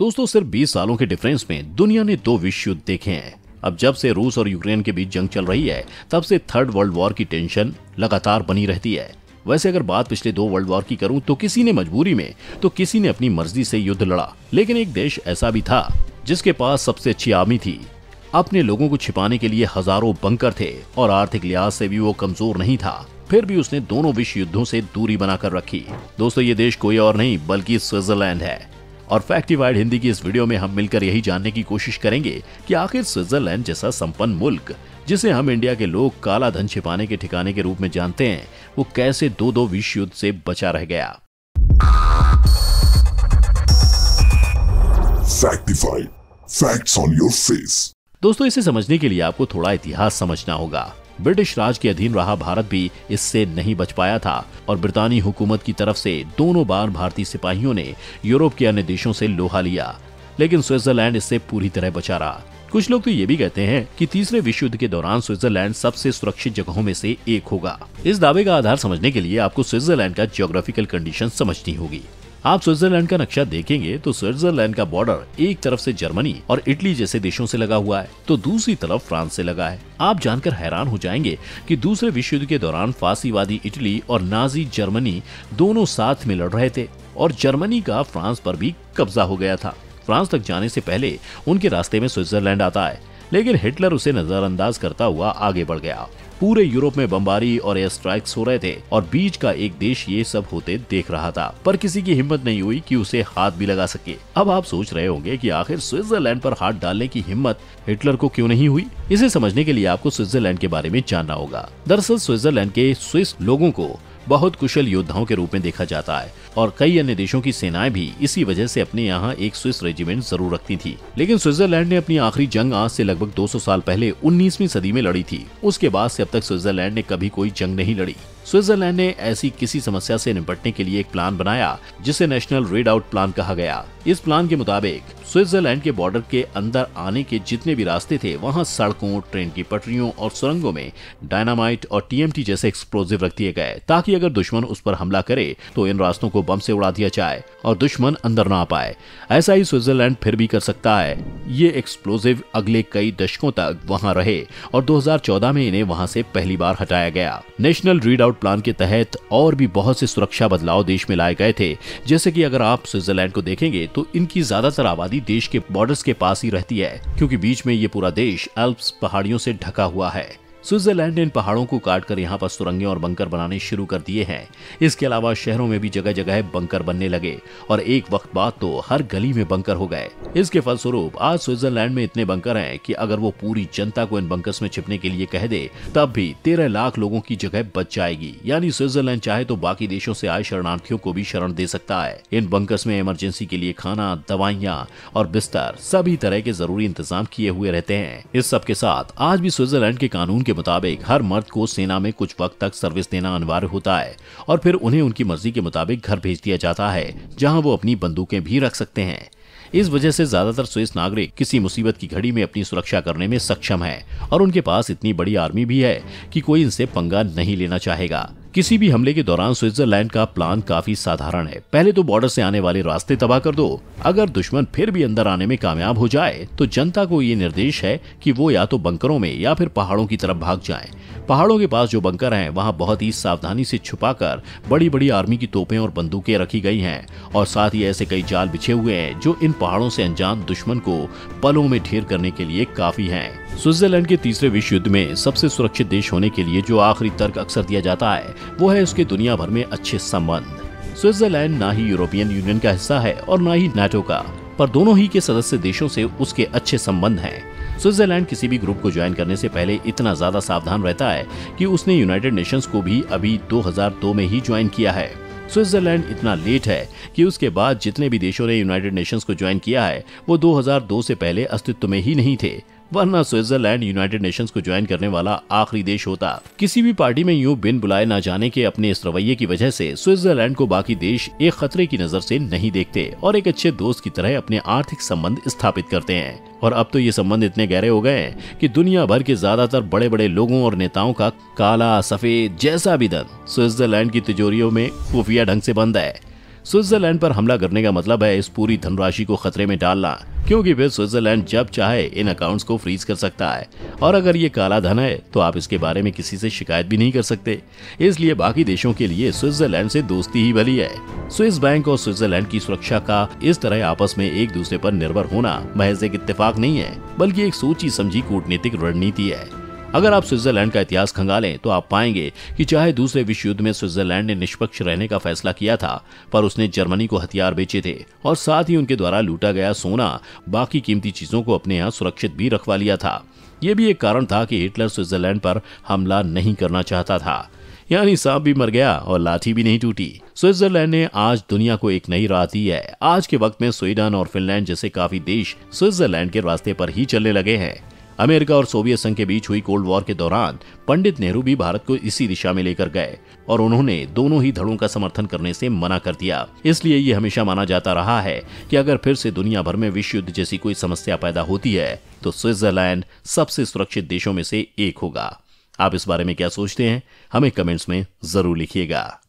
दोस्तों सिर्फ 20 सालों के डिफरेंस में दुनिया ने 2 विश्व युद्ध देखे हैं। अब जब से रूस और यूक्रेन के बीच जंग चल रही है तब से थर्ड वर्ल्ड वॉर की टेंशन लगातार बनी रहती है। वैसे अगर बात पिछले 2 वर्ल्ड वॉर की करूं तो किसी ने मजबूरी में तो किसी ने अपनी मर्जी से युद्ध लड़ा, लेकिन एक देश ऐसा भी था जिसके पास सबसे अच्छी आर्मी थी। अपने लोगों को छिपाने के लिए हजारों बंकर थे और आर्थिक लिहाज से भी वो कमजोर नहीं था। फिर भी उसने दोनों विश्व युद्धों से दूरी बनाकर रखी। दोस्तों ये देश कोई और नहीं बल्कि स्विट्जरलैंड है। और फैक्टिफाइड हिंदी की इस वीडियो में हम मिलकर यही जानने की कोशिश करेंगे कि आखिर स्विट्जरलैंड जैसा संपन्न मुल्क, जिसे हम इंडिया के लोग काला धन छिपाने के ठिकाने के रूप में जानते हैं, वो कैसे दो विश्व युद्ध से बचा रह गया। फैक्टिफाइड, फैक्ट्स ऑन योर फेस। दोस्तों इसे समझने के लिए आपको थोड़ा इतिहास समझना होगा। ब्रिटिश राज के अधीन रहा भारत भी इससे नहीं बच पाया था और ब्रितानी हुकूमत की तरफ से दोनों बार भारतीय सिपाहियों ने यूरोप के अन्य देशों से लोहा लिया, लेकिन स्विट्जरलैंड इससे पूरी तरह बचा रहा। कुछ लोग तो ये भी कहते हैं कि तीसरे विश्व युद्ध के दौरान स्विट्जरलैंड सबसे सुरक्षित जगहों में से एक होगा। इस दावे का आधार समझने के लिए आपको स्विट्जरलैंड का ज्योग्राफिकल कंडीशन समझनी होगी। आप स्विट्जरलैंड का नक्शा देखेंगे तो स्विट्जरलैंड का बॉर्डर एक तरफ से जर्मनी और इटली जैसे देशों से लगा हुआ है तो दूसरी तरफ फ्रांस से लगा है। आप जानकर हैरान हो जाएंगे कि दूसरे विश्व युद्ध के दौरान फासीवादी इटली और नाजी जर्मनी दोनों साथ में लड़ रहे थे और जर्मनी का फ्रांस पर भी कब्जा हो गया था। फ्रांस तक जाने से पहले उनके रास्ते में स्विट्जरलैंड आता है, लेकिन हिटलर उसे नजरअंदाज करता हुआ आगे बढ़ गया। पूरे यूरोप में बमबारी और एयर स्ट्राइक्स हो रहे थे और बीच का एक देश ये सब होते देख रहा था, पर किसी की हिम्मत नहीं हुई कि उसे हाथ भी लगा सके। अब आप सोच रहे होंगे कि आखिर स्विट्जरलैंड पर हाथ डालने की हिम्मत हिटलर को क्यों नहीं हुई। इसे समझने के लिए आपको स्विट्जरलैंड के बारे में जानना होगा। दरअसल स्विट्जरलैंड के स्विस लोगों को बहुत कुशल योद्धाओं के रूप में देखा जाता है और कई अन्य देशों की सेनाएं भी इसी वजह से अपने यहाँ एक स्विस रेजिमेंट जरूर रखती थी। लेकिन स्विट्जरलैंड ने अपनी आखिरी जंग आज से लगभग 200 साल पहले 19वीं सदी में लड़ी थी। उसके बाद से अब तक स्विट्जरलैंड ने कभी कोई जंग नहीं लड़ी। स्विट्जरलैंड ने ऐसी किसी समस्या से निपटने के लिए एक प्लान बनाया जिसे नेशनल रेड आउट प्लान कहा गया। इस प्लान के मुताबिक स्विट्जरलैंड के बॉर्डर के अंदर आने के जितने भी रास्ते थे वहां सड़कों, ट्रेन की पटरियों और सुरंगों में डायनामाइट और टीएमटी जैसे एक्सप्लोजिव रख दिए गए ताकि अगर दुश्मन उस पर हमला करे तो इन रास्तों को बम से उड़ा दिया जाए और दुश्मन अंदर ना आ पाए। ऐसा ही स्विट्जरलैंड फिर भी कर सकता है। ये एक्सप्लोजिव अगले कई दशकों तक वहां रहे और 2014 में इन्हें वहां से पहली बार हटाया गया। नेशनल रीड आउट प्लान के तहत और भी बहुत से सुरक्षा बदलाव देश में लाए गए थे, जैसे कि अगर आप स्विट्जरलैंड को देखेंगे तो इनकी ज्यादातर आबादी देश के बॉर्डर्स के पास ही रहती है, क्योंकि बीच में ये पूरा देश एल्प्स पहाड़ियों से ढका हुआ है। स्विट्जरलैंड ने इन पहाड़ों को काटकर यहाँ पर सुरंगें और बंकर बनाने शुरू कर दिए हैं। इसके अलावा शहरों में भी जगह जगह बंकर बनने लगे और एक वक्त बाद तो हर गली में बंकर हो गए। इसके फलस्वरूप आज स्विट्जरलैंड में इतने बंकर हैं कि अगर वो पूरी जनता को इन बंकर्स में छिपने के लिए कह दे तब भी 13 लाख लोगों की जगह बच जाएगी। यानी स्विट्जरलैंड चाहे तो बाकी देशों से आए शरणार्थियों को भी शरण दे सकता है। इन बंकर्स में इमरजेंसी के लिए खाना, दवाइयाँ और बिस्तर, सभी तरह के जरूरी इंतजाम किए हुए रहते हैं। इस सब के साथ आज भी स्विट्जरलैंड के कानून के मुताबिक हर मर्द को सेना में कुछ वक्त तक सर्विस देना अनिवार्य होता है और फिर उन्हें उनकी मर्जी के मुताबिक घर भेज दिया जाता है, जहां वो अपनी बंदूकें भी रख सकते हैं। इस वजह से ज्यादातर स्विस नागरिक किसी मुसीबत की घड़ी में अपनी सुरक्षा करने में सक्षम है और उनके पास इतनी बड़ी आर्मी भी है कि कोई इनसे पंगा नहीं लेना चाहेगा। किसी भी हमले के दौरान स्विट्जरलैंड का प्लान काफी साधारण है। पहले तो बॉर्डर से आने वाले रास्ते तबाह कर दो। अगर दुश्मन फिर भी अंदर आने में कामयाब हो जाए तो जनता को ये निर्देश है कि वो या तो बंकरों में या फिर पहाड़ों की तरफ भाग जाएं। पहाड़ों के पास जो बंकर हैं वहां बहुत ही सावधानी से छुपाकर बड़ी बड़ी आर्मी की तोपें और बंदूकें रखी गई हैं और साथ ही ऐसे कई जाल बिछे हुए हैं जो इन पहाड़ों से अनजान दुश्मन को पलों में ढेर करने के लिए काफी हैं। स्विट्जरलैंड के तीसरे विश्व युद्ध में सबसे सुरक्षित देश होने के लिए जो आखिरी तर्क अक्सर दिया जाता है वो है उसके दुनिया भर में अच्छे संबंध। स्विट्जरलैंड ना ही यूरोपियन यूनियन का हिस्सा है और ना ही नाटो का, पर दोनों ही के सदस्य देशों से उसके अच्छे संबंध हैं। स्विट्जरलैंड किसी भी ग्रुप को ज्वाइन करने से पहले इतना ज्यादा सावधान रहता है कि उसने यूनाइटेड नेशंस को भी अभी 2002 में ही ज्वाइन किया है। स्विट्जरलैंड इतना लेट है कि उसके बाद जितने भी देशों ने यूनाइटेड नेशंस को ज्वाइन किया है वो 2002 से पहले अस्तित्व में ही नहीं थे, वरना स्विट्जरलैंड यूनाइटेड नेशंस को ज्वाइन करने वाला आखिरी देश होता। किसी भी पार्टी में यूं बिन बुलाए ना जाने के अपने इस रवैये की वजह से स्विट्जरलैंड को बाकी देश एक खतरे की नजर से नहीं देखते और एक अच्छे दोस्त की तरह अपने आर्थिक संबंध स्थापित करते हैं। और अब तो ये संबंध इतने गहरे हो गए हैं कि दुनिया भर के ज्यादातर बड़े बड़े लोगों और नेताओं का काला सफेद जैसा भी धन स्विट्जरलैंड की तिजोरियों में खुफिया ढंग से बंद है। स्विट्जरलैंड पर हमला करने का मतलब है इस पूरी धनराशि को खतरे में डालना, क्योंकि फिर स्विट्जरलैंड जब चाहे इन अकाउंट्स को फ्रीज कर सकता है और अगर ये काला धन है तो आप इसके बारे में किसी से शिकायत भी नहीं कर सकते। इसलिए बाकी देशों के लिए स्विट्जरलैंड से दोस्ती ही भली है। स्विस बैंक और स्विट्जरलैंड की सुरक्षा का इस तरह आपस में एक दूसरे पर निर्भर होना महज एक इत्तेफाक नहीं है, बल्कि एक सोची समझी कूटनीतिक रणनीति है। अगर आप स्विट्जरलैंड का इतिहास खंगालें तो आप पाएंगे कि चाहे दूसरे विश्व युद्ध में स्विट्जरलैंड ने निष्पक्ष रहने का फैसला किया था, पर उसने जर्मनी को हथियार बेचे थे और साथ ही उनके द्वारा लूटा गया सोना, बाकी कीमती चीजों को अपने यहाँ सुरक्षित भी रखवा लिया था। ये भी एक कारण था कि हिटलर स्विट्जरलैंड पर हमला नहीं करना चाहता था। यानी सांप भी मर गया और लाठी भी नहीं टूटी। स्विट्जरलैंड ने आज दुनिया को एक नई राह दी है। आज के वक्त में स्वीडन और फिनलैंड जैसे काफी देश स्विट्जरलैंड के रास्ते पर ही चलने लगे हैं। अमेरिका और सोवियत संघ के बीच हुई कोल्ड वॉर के दौरान पंडित नेहरू भी भारत को इसी दिशा में लेकर गए और उन्होंने दोनों ही धड़ों का समर्थन करने से मना कर दिया। इसलिए ये हमेशा माना जाता रहा है कि अगर फिर से दुनिया भर में विश्व युद्ध जैसी कोई समस्या पैदा होती है तो स्विट्जरलैंड सबसे सुरक्षित देशों में से एक होगा। आप इस बारे में क्या सोचते हैं? हमें कमेंट्स में जरूर लिखिएगा।